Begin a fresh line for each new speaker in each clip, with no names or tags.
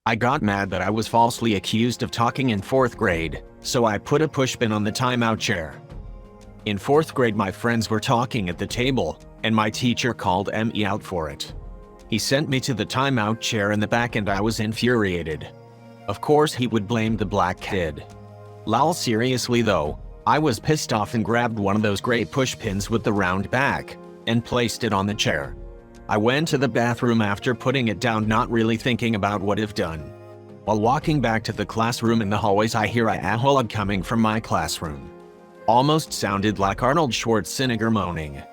I got mad that I was falsely accused of talking in 4th grade, so I put a pushpin on the timeout chair. In 4th grade, my friends were talking at the table, and my teacher called me out for it. He sent me to the timeout chair in the back and I was infuriated. Of course he would blame the black kid. Lol, seriously though, I was pissed off and grabbed one of those gray pushpins with the round back and placed it on the chair. I went to the bathroom after putting it down, not really thinking about what I've done. While walking back to the classroom in the hallways, I hear a aholic coming from my classroom. Almost sounded like Arnold Schwarzenegger moaning.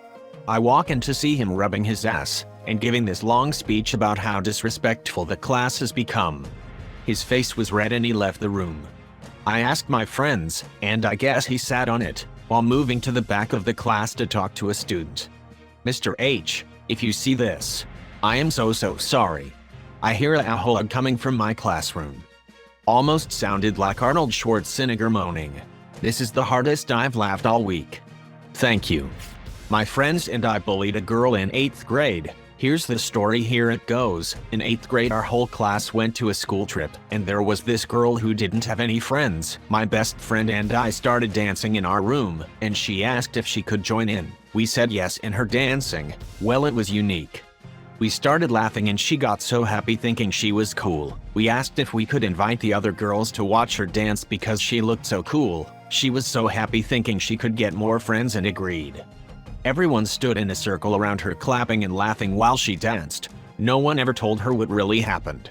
I walk in to see him rubbing his ass and giving this long speech about how disrespectful the class has become. His face was red and he left the room. I asked my friends, and I guess he sat on it while moving to the back of the class to talk to a student. Mr. H, if you see this, I am so sorry. I hear a aholic coming from my classroom. Almost sounded like Arnold Schwarzenegger moaning. This is the hardest I've laughed all week. Thank you. My friends and I bullied a girl in 8th grade. Here's the story, here it goes. In 8th grade, our whole class went to a school trip, and there was this girl who didn't have any friends. My best friend and I started dancing in our room, and she asked if she could join in. We said yes, and her dancing, well, it was unique. We started laughing and she got so happy thinking she was cool. We asked if we could invite the other girls to watch her dance because she looked so cool. She was so happy thinking she could get more friends and agreed. Everyone stood in a circle around her clapping and laughing while she danced. No one ever told her what really happened.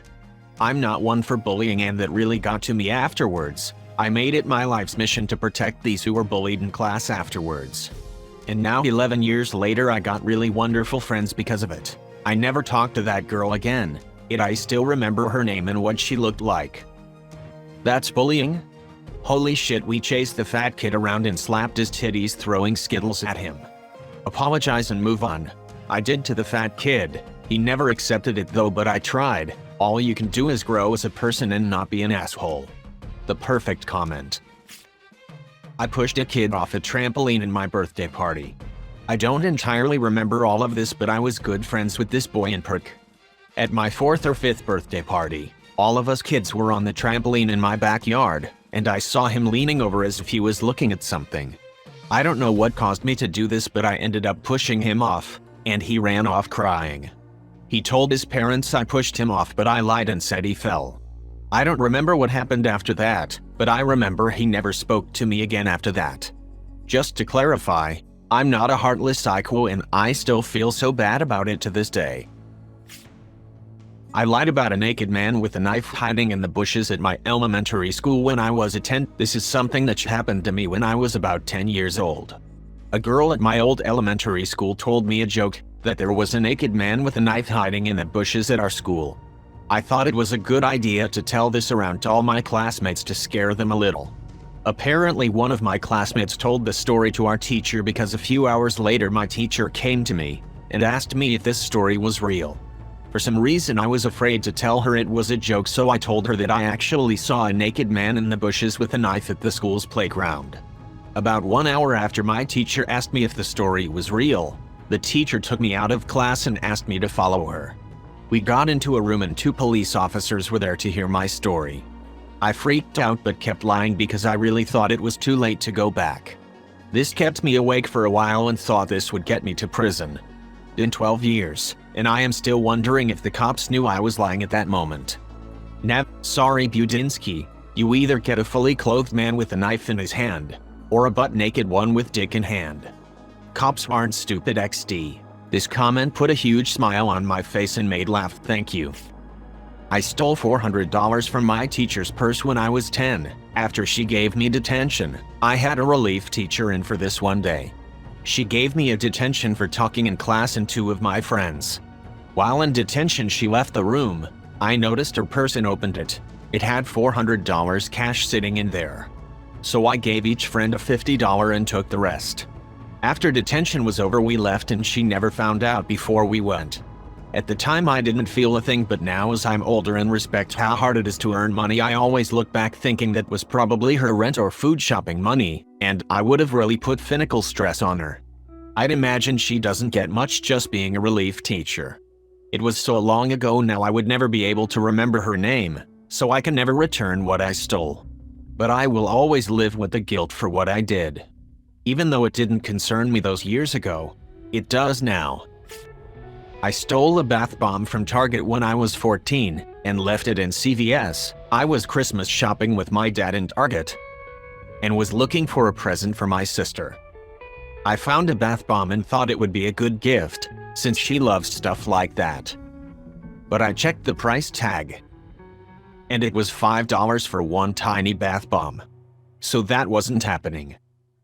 I'm not one for bullying, and that really got to me afterwards. I made it my life's mission to protect these who were bullied in class afterwards. And now 11 years later, I got really wonderful friends because of it. I never talked to that girl again, yet I still remember her name and what she looked like. That's bullying? Holy shit, we chased the fat kid around and slapped his titties, throwing Skittles at him. Apologize and move on. I did to the fat kid. He never accepted it though, but I tried. All you can do is grow as a person and not be an asshole. The perfect comment. I pushed a kid off a trampoline in my birthday party. I don't entirely remember all of this, but I was good friends with this boy in perk. At my 4th or 5th birthday party, all of us kids were on the trampoline in my backyard, and I saw him leaning over as if he was looking at something. I don't know what caused me to do this, but I ended up pushing him off, and he ran off crying. He told his parents I pushed him off, but I lied and said he fell. I don't remember what happened after that, but I remember he never spoke to me again after that. Just to clarify, I'm not a heartless psycho, and I still feel so bad about it to this day. I lied about a naked man with a knife hiding in the bushes at my elementary school when I was a 10. This is something that happened to me when I was about 10 years old. A girl at my old elementary school told me a joke that there was a naked man with a knife hiding in the bushes at our school. I thought it was a good idea to tell this around to all my classmates to scare them a little. Apparently, one of my classmates told the story to our teacher because a few hours later my teacher came to me and asked me if this story was real. For some reason I was afraid to tell her it was a joke, so I told her that I actually saw a naked man in the bushes with a knife at the school's playground. About 1 hour after my teacher asked me if the story was real, the teacher took me out of class and asked me to follow her. We got into a room and 2 police officers were there to hear my story. I freaked out but kept lying because I really thought it was too late to go back. This kept me awake for a while and thought this would get me to prison. In 12 years, and I am still wondering if the cops knew I was lying at that moment. Sorry Budinsky, you either get a fully clothed man with a knife in his hand, or a butt-naked one with dick in hand. Cops aren't stupid XD. This comment put a huge smile on my face and made laugh, thank you. I stole $400 from my teacher's purse when I was 10. After she gave me detention, I had a relief teacher in for this one day. She gave me a detention for talking in class and 2 of my friends. While in detention, she left the room. I noticed her purse and opened it. It had $400 cash sitting in there. So I gave each friend a $50 and took the rest. After detention was over, we left and she never found out before we went. At the time I didn't feel a thing, but now as I'm older and respect how hard it is to earn money, I always look back thinking that was probably her rent or food shopping money, and I would have really put financial stress on her. I'd imagine she doesn't get much just being a relief teacher. It was so long ago now I would never be able to remember her name, so I can never return what I stole. But I will always live with the guilt for what I did. Even though it didn't concern me those years ago, it does now. I stole a bath bomb from Target when I was 14 and left it in CVS. I was Christmas shopping with my dad in Target and was looking for a present for my sister. I found a bath bomb and thought it would be a good gift, since she loves stuff like that. But I checked the price tag, and it was $5 for one tiny bath bomb. So that wasn't happening.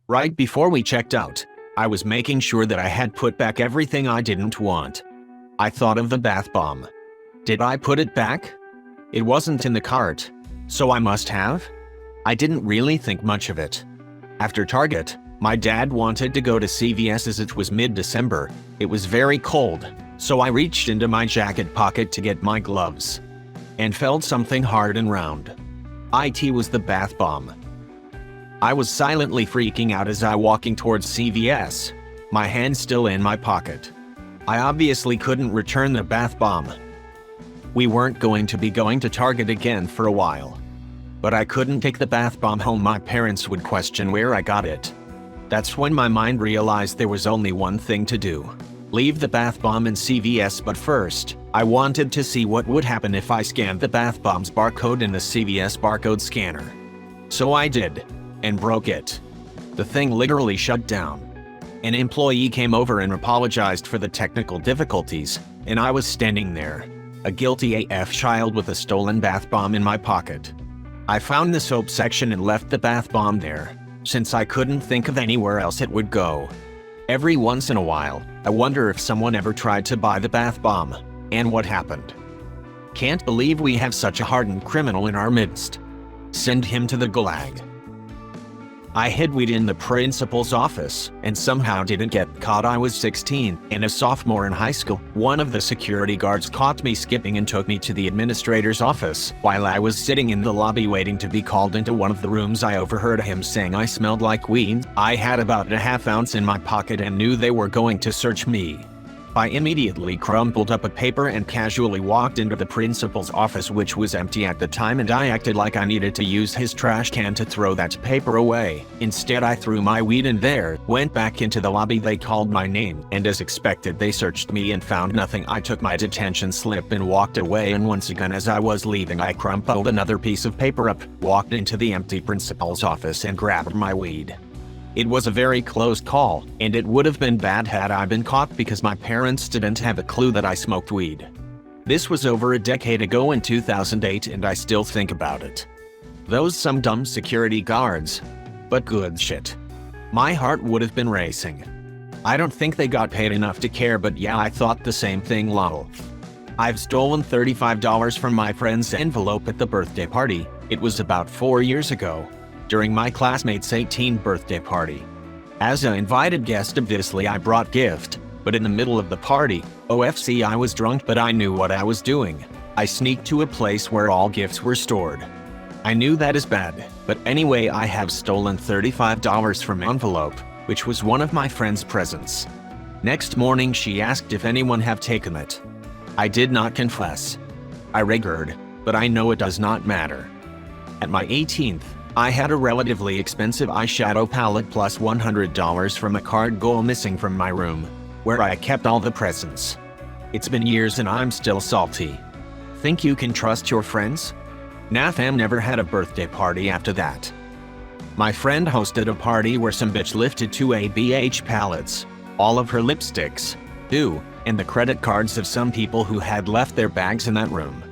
Right before we checked out, I was making sure that I had put back everything I didn't want. I thought of the bath bomb. Did I put it back? It wasn't in the cart, so I must have? I didn't really think much of it. After Target, my dad wanted to go to CVS as it was mid-December. It was very cold, so I reached into my jacket pocket to get my gloves and felt something hard and round. It was the bath bomb. I was silently freaking out as I walking towards CVS, my hand still in my pocket. I obviously couldn't return the bath bomb. We weren't going to be going to Target again for a while. But I couldn't take the bath bomb home. My parents would question where I got it. That's when my mind realized there was only one thing to do. Leave the bath bomb in CVS, but first, I wanted to see what would happen if I scanned the bath bomb's barcode in the CVS barcode scanner. So I did, and broke it. The thing literally shut down. An employee came over and apologized for the technical difficulties, and I was standing there, a guilty AF child with a stolen bath bomb in my pocket. I found the soap section and left the bath bomb there, since I couldn't think of anywhere else it would go. Every once in a while, I wonder if someone ever tried to buy the bath bomb, and what happened. Can't believe we have such a hardened criminal in our midst. Send him to the gulag. I hid weed in the principal's office and somehow didn't get caught. I was 16 and a sophomore in high school. One of the security guards caught me skipping and took me to the administrator's office. While I was sitting in the lobby waiting to be called into one of the rooms, I overheard him saying I smelled like weed. I had about a half ounce in my pocket and knew they were going to search me. I immediately crumpled up a paper and casually walked into the principal's office, which was empty at the time, and I acted like I needed to use his trash can to throw that paper away. Instead, I threw my weed in there, went back into the lobby. They called my name, and as expected, they searched me and found nothing. I took my detention slip and walked away, and once again as I was leaving, I crumpled another piece of paper up, walked into the empty principal's office and grabbed my weed. It was a very close call, and it would have been bad had I been caught because my parents didn't have a clue that I smoked weed. This was over a decade ago in 2008, and I still think about it. Those some dumb security guards. But good shit. My heart would have been racing. I don't think they got paid enough to care, but yeah, I thought the same thing, lol. I've stolen $35 from my friend's envelope at the birthday party. It was about 4 years ago, during my classmate's 18th birthday party. As an invited guest, obviously I brought gift, but in the middle of the party, OFC, I was drunk, but I knew what I was doing. I sneaked to a place where all gifts were stored. I knew that is bad, but anyway, I have stolen $35 from an envelope, which was one of my friend's presents. Next morning, she asked if anyone have taken it. I did not confess. I regretted, but I know it does not matter. At my 18th, I had a relatively expensive eyeshadow palette plus $100 from a card go missing from my room, where I kept all the presents. It's been years and I'm still salty. Think you can trust your friends? Nah fam, never had a birthday party after that. My friend hosted a party where some bitch lifted 2 ABH palettes, all of her lipsticks, too, and the credit cards of some people who had left their bags in that room.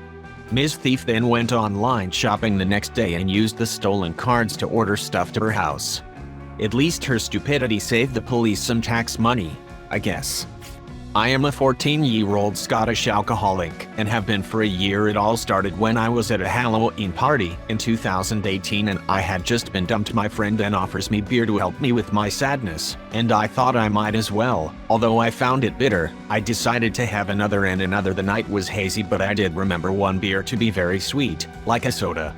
Ms. Thief then went online shopping the next day and used the stolen cards to order stuff to her house. At least her stupidity saved the police some tax money, I guess. I am a 14-year-old Scottish alcoholic and have been for a year. It all started when I was at a Halloween party in 2018 and I had just been dumped. My friend then offers me beer to help me with my sadness, and I thought I might as well. Although I found it bitter, I decided to have another and another. The night was hazy, but I did remember one beer to be very sweet, like a soda.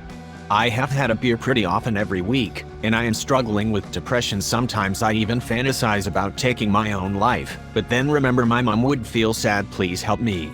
I have had a beer pretty often every week, and I am struggling with depression. Sometimes I even fantasize about taking my own life, but then remember my mom would feel sad. Please help me.